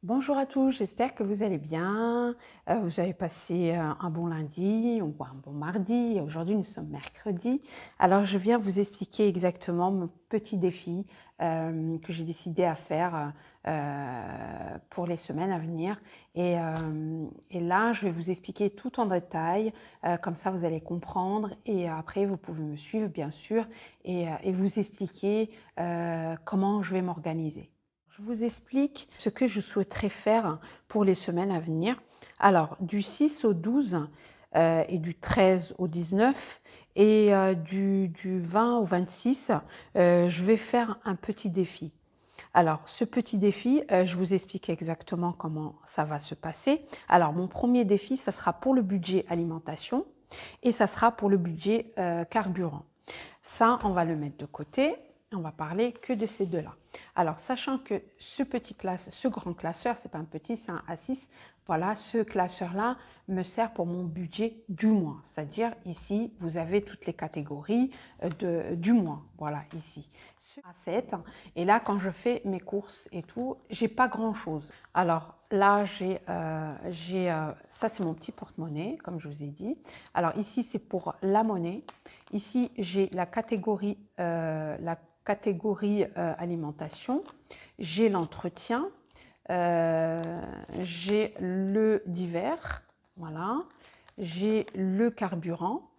Bonjour à tous, j'espère que vous allez bien. Vous avez passé un bon lundi ou un bon mardi. Aujourd'hui, nous sommes mercredi. Alors, je viens vous expliquer exactement mon petit défi que j'ai décidé à faire pour les semaines à venir. Et là, je vais vous expliquer tout en détail. Comme ça, vous allez comprendre. Et après, vous pouvez me suivre, bien sûr, et vous expliquer comment je vais m'organiser. Je vous explique ce que je souhaiterais faire pour les semaines à venir. Alors, du 6 au 12 et du 13 au 19 et du 20 au 26, je vais faire un petit défi. Alors, ce petit défi, je vous explique exactement comment ça va se passer. Alors, mon premier défi, ça sera pour le budget alimentation et ça sera pour le budget carburant. Ça, on va le mettre de côté. On va parler que de ces deux-là. Alors, sachant que ce grand classeur, c'est pas un petit, c'est un A6, voilà, ce classeur-là me sert pour mon budget du mois. C'est-à-dire, ici, vous avez toutes les catégories du mois. Voilà, ici. Ce A7, et là, quand je fais mes courses et tout, j'ai pas grand-chose. Alors, là, ça, c'est mon petit porte-monnaie, comme je vous ai dit. Alors, ici, c'est pour la monnaie. Ici, j'ai la catégorie alimentation, j'ai l'entretien, j'ai le divers, voilà, j'ai le carburant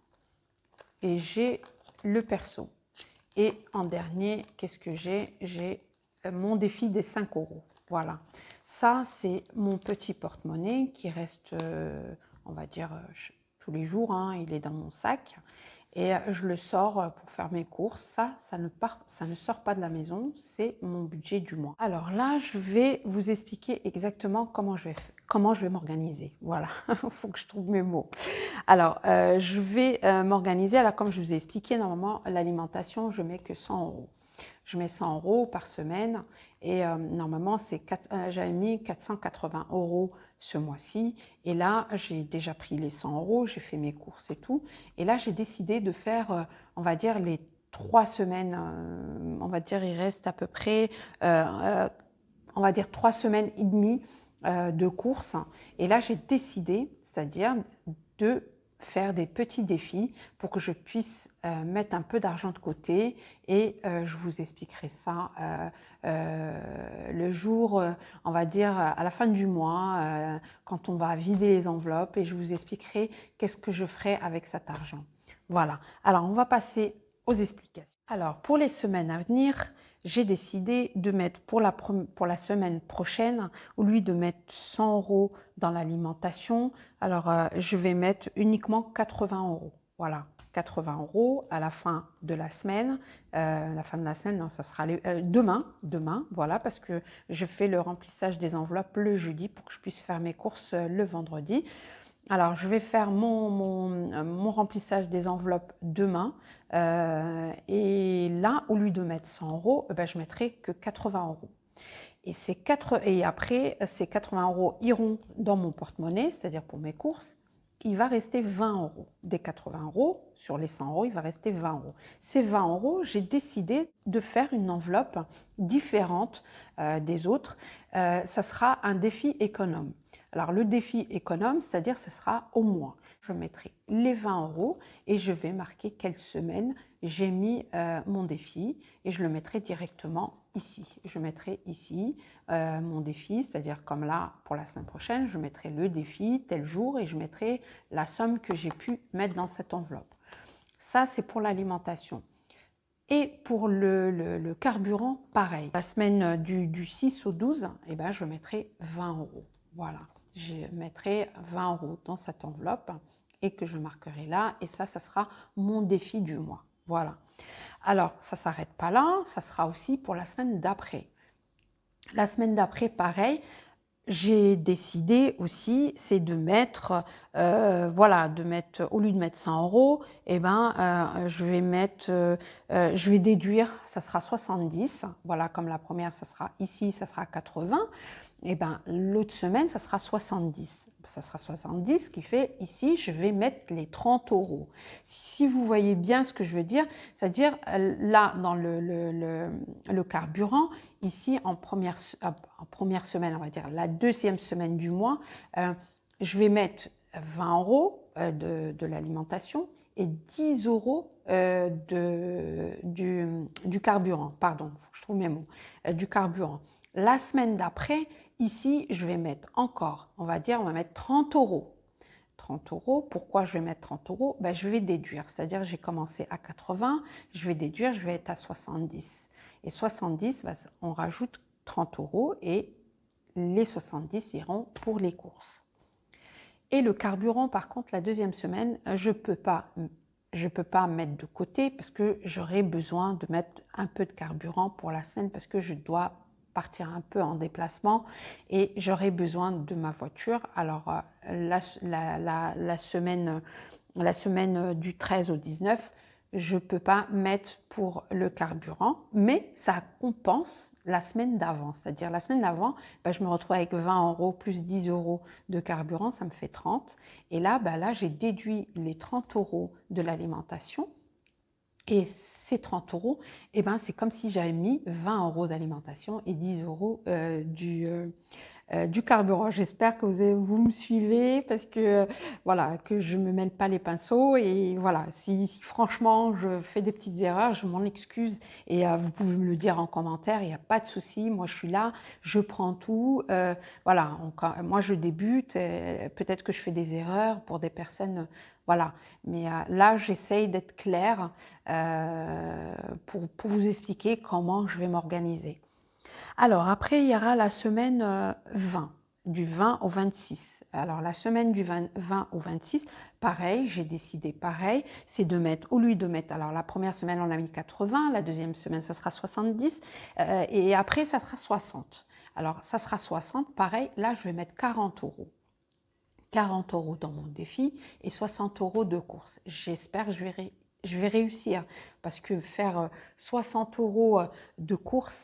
et j'ai le perso. Et en dernier, qu'est-ce que j'ai? J'ai mon défi des 5 €. Voilà, ça c'est mon petit porte-monnaie qui reste, on va dire, tous les jours, hein, il est dans mon sac. Et je le sors pour faire mes courses. Ça ne sort pas de la maison, c'est mon budget du mois. Alors là, je vais vous expliquer exactement comment je vais m'organiser. Voilà, il faut que je trouve mes mots. Alors, je vais m'organiser. Alors, comme je vous ai expliqué, normalement, l'alimentation, je mets que 100 €. Je mets 100 € par semaine et normalement, j'avais mis 480 € ce mois-ci. Et là, j'ai déjà pris les 100 €, j'ai fait mes courses et tout. Et là, j'ai décidé de faire, on va dire, les 3 semaines, on va dire, il reste à peu près, on va dire, 3 semaines et demie de courses. Et là, j'ai décidé, c'est-à-dire de faire des petits défis pour que je puisse mettre un peu d'argent de côté et je vous expliquerai ça le jour, on va dire à la fin du mois, quand on va vider les enveloppes et je vous expliquerai qu'est-ce que je ferai avec cet argent. Voilà, alors on va passer aux explications. Alors pour les semaines à venir, j'ai décidé de mettre pour la semaine prochaine, au lieu de mettre 100 € dans l'alimentation, alors je vais mettre uniquement 80 €. Voilà, 80 € à la fin de la semaine. La fin de la semaine, non, ça sera demain, voilà, parce que je fais le remplissage des enveloppes le jeudi pour que je puisse faire mes courses le vendredi. Alors, je vais faire mon remplissage des enveloppes demain. Et là, au lieu de mettre 100 €, ben, je mettrai que 80 €. Et après, ces 80 € iront dans mon porte-monnaie, c'est-à-dire pour mes courses. Il va rester 20 €. Des 80 € sur les 100 €, il va rester 20 €. Ces 20 €, j'ai décidé de faire une enveloppe différente des autres. Ça sera un défi économe. Alors le défi économe, c'est-à-dire ce sera au mois. Je mettrai les 20 € et je vais marquer quelle semaine j'ai mis mon défi et je le mettrai directement ici. Je mettrai ici mon défi, c'est-à-dire comme là pour la semaine prochaine, je mettrai le défi tel jour et je mettrai la somme que j'ai pu mettre dans cette enveloppe. Ça, c'est pour l'alimentation. Et pour le carburant, pareil. La semaine du 6 au 12, eh ben, je mettrai 20 €. Voilà, je mettrai 20 € dans cette enveloppe et que je marquerai là. Et ça sera mon défi du mois. Voilà. Alors, ça ne s'arrête pas là, ça sera aussi pour la semaine d'après. La semaine d'après, pareil, j'ai décidé aussi, c'est de mettre, voilà, au lieu de mettre 100 €, eh ben, je vais déduire, ça sera 70. Voilà, comme la première, ça sera ici, ça sera 80. Et ben, l'autre semaine, ça sera 70. ça sera 70, ce qui fait ici, je vais mettre les 30 €. Si vous voyez bien ce que je veux dire, c'est-à-dire là, dans le carburant, ici, en première semaine, on va dire la deuxième semaine du mois, je vais mettre 20 € de l'alimentation et 10 € du carburant. Pardon, il faut que je trouve mes mots. Du carburant. La semaine d'après, ici, je vais mettre encore, on va mettre 30 €. 30 €. Pourquoi je vais mettre 30 €? Ben, je vais déduire, c'est-à-dire j'ai commencé à 80, je vais déduire, je vais être à 70. Et 70, ben, on rajoute 30 € et les 70 iront pour les courses. Et le carburant, par contre, la deuxième semaine, je ne peux pas mettre de côté parce que j'aurai besoin de mettre un peu de carburant pour la semaine parce que je dois partir un peu en déplacement et j'aurai besoin de ma voiture. Alors, la semaine du 13 au 19, je ne peux pas mettre pour le carburant, mais ça compense la semaine d'avant. C'est-à-dire la semaine d'avant, ben, je me retrouve avec 20 € plus 10 € de carburant, ça me fait 30. Et là, ben, là j'ai déduit les 30 € de l'alimentation. Et ces 30 €, eh ben, c'est comme si j'avais mis 20 € d'alimentation et 10 € du carburant. J'espère que vous me suivez parce que voilà, que je ne me mêle pas les pinceaux et voilà, si franchement je fais des petites erreurs, je m'en excuse et vous pouvez me le dire en commentaire, il n'y a pas de souci, moi je suis là, je prends tout, voilà, moi je débute, peut-être que je fais des erreurs pour des personnes, voilà, mais là j'essaye d'être claire pour vous expliquer comment je vais m'organiser. Alors, après, il y aura la semaine 20, du 20 au 26. Alors, la semaine du 20 au 26, pareil, j'ai décidé pareil, c'est de mettre, au lieu de mettre, alors la première semaine, on a mis 80, la deuxième semaine, ça sera 70, et après, ça sera 60. Alors, ça sera 60, pareil, là, je vais mettre 40 €. 40 € dans mon défi et 60 € de course. J'espère que je vais réussir parce que faire 60 € de course,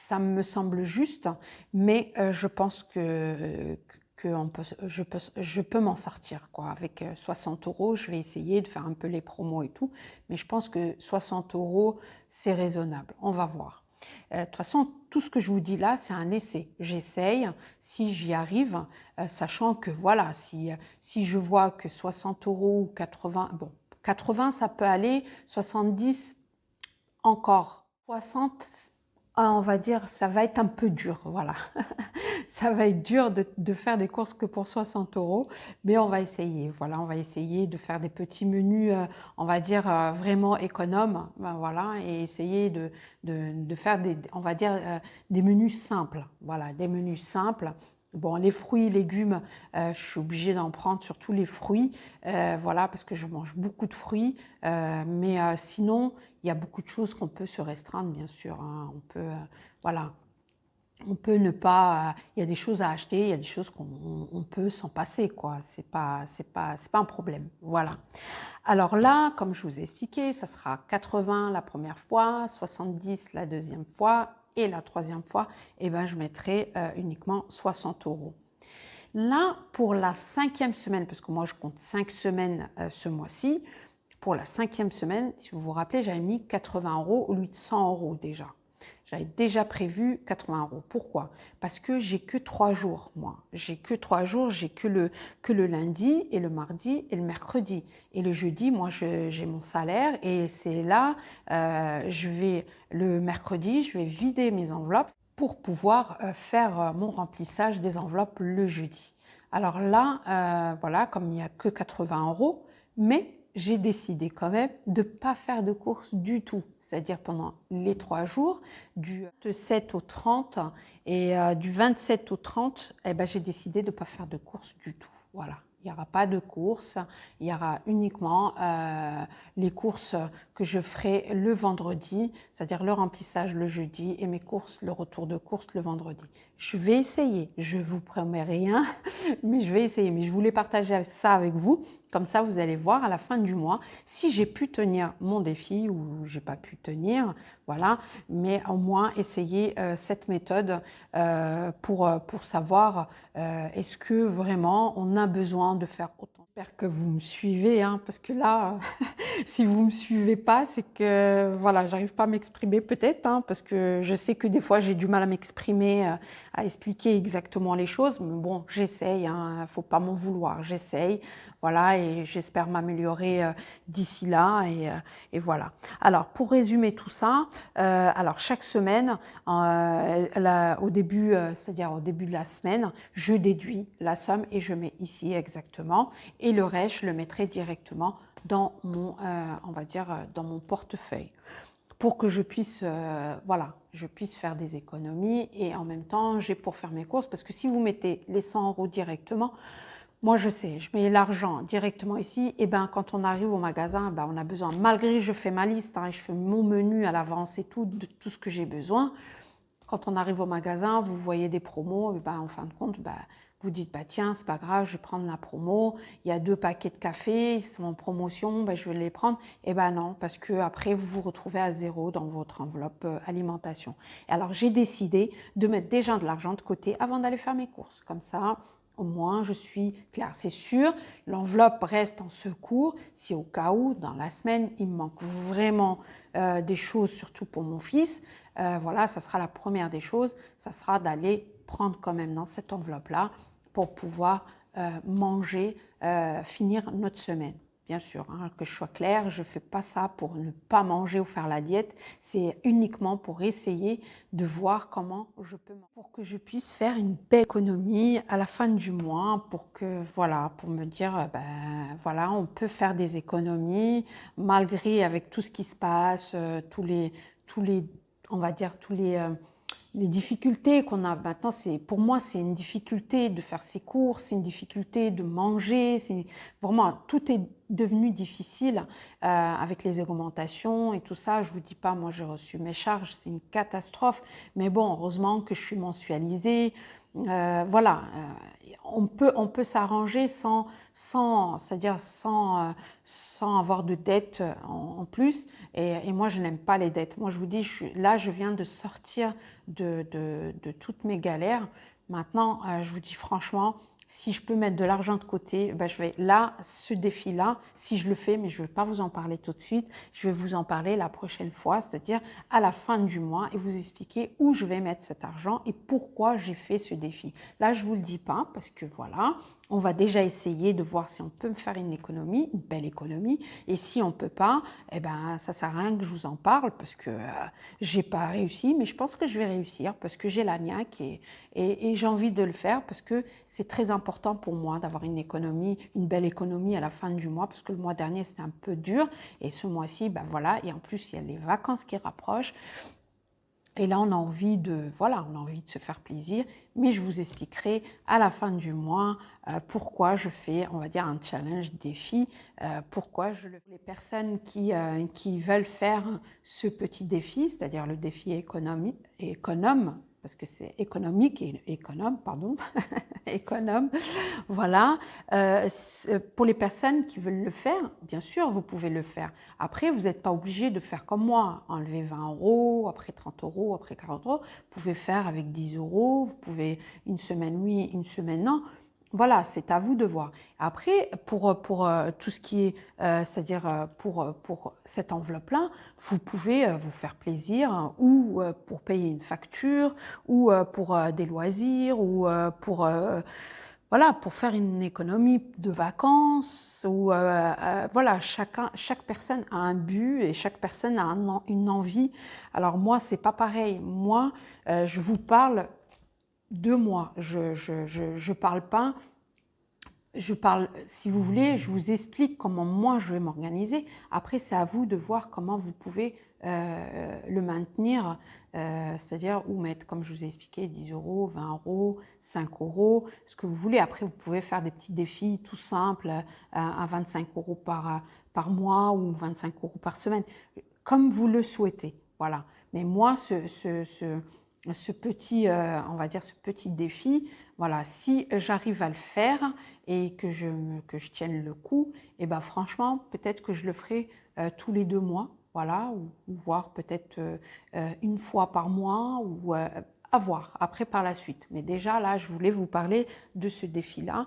ça me semble juste, mais je pense que je peux m'en sortir, quoi. Avec 60 €, je vais essayer de faire un peu les promos et tout, mais je pense que 60 €, c'est raisonnable. On va voir. De toute façon, tout ce que je vous dis là, c'est un essai. J'essaye, si j'y arrive, sachant que voilà, si je vois que 60 € ou 80, bon, 80 ça peut aller, 70 encore, 60, on va dire, ça va être un peu dur, voilà. Ça va être dur de faire des courses que pour 60 €, mais on va essayer. Voilà, on va essayer de faire des petits menus, on va dire, vraiment économes, ben voilà, et essayer de faire on va dire, des menus simples. Voilà, des menus simples. Bon, les fruits, légumes, je suis obligée d'en prendre, surtout les fruits, voilà, parce que je mange beaucoup de fruits, mais sinon, il y a beaucoup de choses qu'on peut se restreindre, bien sûr, hein. On peut, voilà, on peut ne pas, il y a des choses à acheter, il y a des choses qu'on peut s'en passer, quoi. C'est pas un problème. Voilà. Alors là, comme je vous ai expliqué, ça sera 80 la première fois, 70 la deuxième fois et la troisième fois, eh ben, je mettrai uniquement 60 €. Là, pour la 5e semaine, parce que moi je compte 5 semaines ce mois-ci, pour la 5e semaine, si vous vous rappelez, j'avais mis 80 € au lieu de 100 € déjà. J'avais déjà prévu 80 €. Pourquoi? Parce que j'ai que 3 jours, moi. J'ai que 3 jours, j'ai que le lundi et le mardi et le mercredi. Et le jeudi, moi, j'ai mon salaire et c'est là, le mercredi, je vais vider mes enveloppes pour pouvoir faire mon remplissage des enveloppes le jeudi. Alors là, voilà, comme il n'y a que 80 €, mais j'ai décidé quand même de ne pas faire de courses du tout. C'est-à-dire pendant les 3 jours, du 7 au 30 et du 27 au 30, eh ben, j'ai décidé de ne pas faire de courses du tout. Voilà, il n'y aura pas de courses, il y aura uniquement les courses que je ferai le vendredi, c'est-à-dire le remplissage le jeudi et mes courses, le retour de course le vendredi. Je vais essayer, je vous promets rien, mais je vais essayer. Mais je voulais partager ça avec vous, comme ça vous allez voir à la fin du mois si j'ai pu tenir mon défi ou j'ai pas pu tenir, voilà. Mais au moins essayer cette méthode pour savoir est-ce que vraiment on a besoin de faire autant. J'espère que vous me suivez, hein, parce que là, si vous ne me suivez pas, c'est que voilà, j'arrive pas à m'exprimer peut-être, hein, parce que je sais que des fois j'ai du mal à m'exprimer, à expliquer exactement les choses, mais bon, j'essaye, hein, faut pas m'en vouloir, j'essaye, voilà, et j'espère m'améliorer d'ici là, et voilà. Alors, pour résumer tout ça, alors chaque semaine, au début, c'est-à-dire au début de la semaine, je déduis la somme et je mets ici exactement, et le reste, je le mettrai directement dans mon, on va dire, dans mon portefeuille pour que je puisse, voilà, je puisse faire des économies et en même temps, j'ai pour faire mes courses parce que si vous mettez les 100 € directement, moi je sais, je mets l'argent directement ici et ben quand on arrive au magasin, ben, on a besoin, malgré je fais ma liste, hein, je fais mon menu à l'avance et tout, de tout ce que j'ai besoin. Quand on arrive au magasin, vous voyez des promos, et ben, en fin de compte, ben, vous dites bah tiens, c'est pas grave, je vais prendre la promo, il y a 2 paquets de café, ils sont en promotion, ben, je vais les prendre. Et ben non, parce que après vous vous retrouvez à zéro dans votre enveloppe alimentation. Et alors j'ai décidé de mettre déjà de l'argent de côté avant d'aller faire mes courses. Comme ça, au moins je suis claire. C'est sûr, l'enveloppe reste en secours si au cas où dans la semaine il me manque vraiment des choses, surtout pour mon fils. Voilà, ça sera la première des choses, ça sera d'aller prendre quand même dans cette enveloppe-là pour pouvoir manger, finir notre semaine. Bien sûr, hein, que je sois claire, je ne fais pas ça pour ne pas manger ou faire la diète, c'est uniquement pour essayer de voir comment je peux manger, pour que je puisse faire une belle économie à la fin du mois, pour que, voilà, pour me dire, ben voilà, on peut faire des économies, malgré avec tout ce qui se passe, tous les, on va dire, les difficultés qu'on a maintenant, pour moi, c'est une difficulté de faire ses courses, c'est une difficulté de manger, vraiment, tout est devenu difficile avec les augmentations et tout ça. Je vous dis pas, moi j'ai reçu mes charges, c'est une catastrophe, mais bon, heureusement que je suis mensualisée. Voilà, on peut s'arranger c'est-à-dire sans avoir de dettes en plus. Et moi, je n'aime pas les dettes. Moi, je vous dis, là, je viens de sortir de toutes mes galères. Maintenant, je vous dis franchement, si je peux mettre de l'argent de côté, ben je vais là, ce défi-là, si je le fais, mais je ne vais pas vous en parler tout de suite, je vais vous en parler la prochaine fois, c'est-à-dire à la fin du mois et vous expliquer où je vais mettre cet argent et pourquoi j'ai fait ce défi. Là, je ne vous le dis pas parce que voilà, on va déjà essayer de voir si on peut me faire une économie, une belle économie, et si on ne peut pas, eh ben, ça ne sert à rien que je vous en parle parce que je n'ai pas réussi, mais je pense que je vais réussir parce que j'ai la niaque et j'ai envie de le faire parce que c'est très important pour moi d'avoir une économie, une belle économie à la fin du mois parce que le mois dernier c'était un peu dur et ce mois-ci, ben voilà, et en plus il y a les vacances qui rapprochent. Et là, on a envie de, voilà, on a envie de se faire plaisir, mais je vous expliquerai à la fin du mois pourquoi je fais, on va dire, un challenge défi, pourquoi je le fais. Les personnes qui veulent faire ce petit défi, c'est-à-dire le défi économe, parce que c'est économique et économe, pardon, économe, voilà. Pour les personnes qui veulent le faire, bien sûr, vous pouvez le faire. Après, vous n'êtes pas obligé de faire comme moi, enlever 20 €, après 30 €, après 40 €. Vous pouvez faire avec 10 €, vous pouvez une semaine oui, une semaine non. Voilà, c'est à vous de voir. Après, pour tout ce qui est, c'est-à-dire pour cette enveloppe-là, vous pouvez vous faire plaisir ou pour payer une facture ou pour des loisirs ou pour voilà, pour faire une économie de vacances ou voilà, chaque personne a un but et chaque personne a une envie. Alors moi, c'est pas pareil. Moi, je vous parle de moi. Je parle pas. Je parle, si vous voulez, je vous explique comment moi je vais m'organiser. Après, c'est à vous de voir comment vous pouvez le maintenir, c'est-à-dire où mettre, comme je vous ai expliqué, 10 €, 20 €, 5 €, ce que vous voulez. Après, vous pouvez faire des petits défis tout simples à 25 € par mois ou 25 € par semaine, comme vous le souhaitez. Voilà. Mais moi, ce petit, on va dire, ce petit défi. Voilà, si j'arrive à le faire et que je tienne le coup, et ben franchement, peut-être que je le ferai tous les 2 mois, voilà, ou voire peut-être une fois par mois, ou à voir après par la suite. Mais déjà, là, je voulais vous parler de ce défi-là.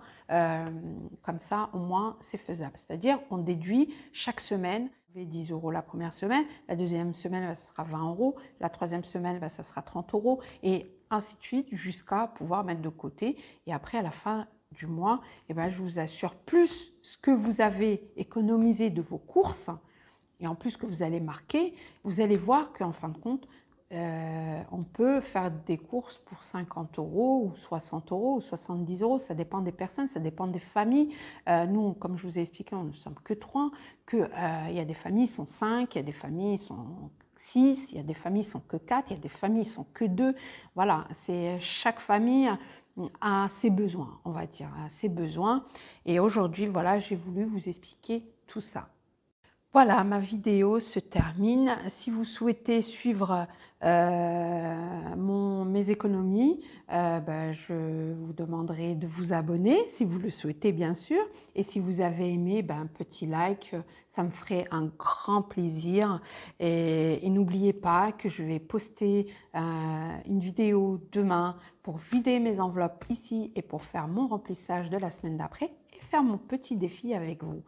Comme ça, au moins, c'est faisable. C'est-à-dire, on déduit chaque semaine 10 euros la première semaine, la deuxième semaine, ça sera 20 euros, la troisième semaine, ça sera 30 euros, et ainsi de suite, jusqu'à pouvoir mettre de côté. Et après, à la fin du mois, eh ben, je vous assure, plus ce que vous avez économisé de vos courses, et en plus que vous allez marquer, vous allez voir qu'en fin de compte, on peut faire des courses pour 50 euros ou 60 euros ou 70 euros. Ça dépend des personnes, ça dépend des familles. Nous, comme je vous ai expliqué, on ne sommes que 3, qu'il y a des familles qui sont 5, il y a des familles qui sont 6, il y a des familles qui sont que 4, il y a des familles qui sont que 2. Voilà, chaque famille a ses besoins, on va dire, a ses besoins. Et aujourd'hui, voilà, j'ai voulu vous expliquer tout ça. Voilà, ma vidéo se termine. Si vous souhaitez suivre mes économies, je vous demanderai de vous abonner, si vous le souhaitez bien sûr. Et si vous avez aimé, un petit like, ça me ferait un grand plaisir. Et n'oubliez pas que je vais poster une vidéo demain pour vider mes enveloppes ici et pour faire mon remplissage de la semaine d'après et faire mon petit défi avec vous.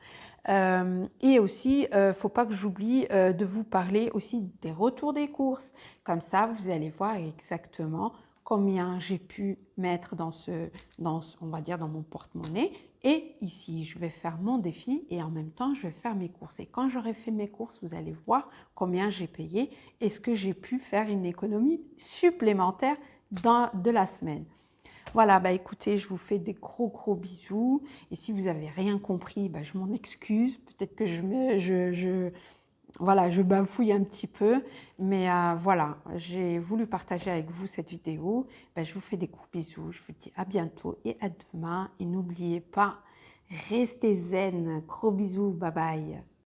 Et aussi, il ne faut pas que j'oublie de vous parler aussi des retours des courses. Comme ça, vous allez voir exactement combien j'ai pu mettre on va dire, dans mon porte-monnaie. Et ici, je vais faire mon défi et en même temps, je vais faire mes courses. Et quand j'aurai fait mes courses, vous allez voir combien j'ai payé et ce que j'ai pu faire une économie supplémentaire de la semaine. Voilà, écoutez, je vous fais des gros bisous. Et si vous n'avez rien compris, je m'en excuse. Peut-être que voilà, je bafouille un petit peu. Mais voilà, j'ai voulu partager avec vous cette vidéo. Je vous fais des gros bisous. Je vous dis à bientôt et à demain. Et n'oubliez pas, restez zen. Gros bisous, bye bye.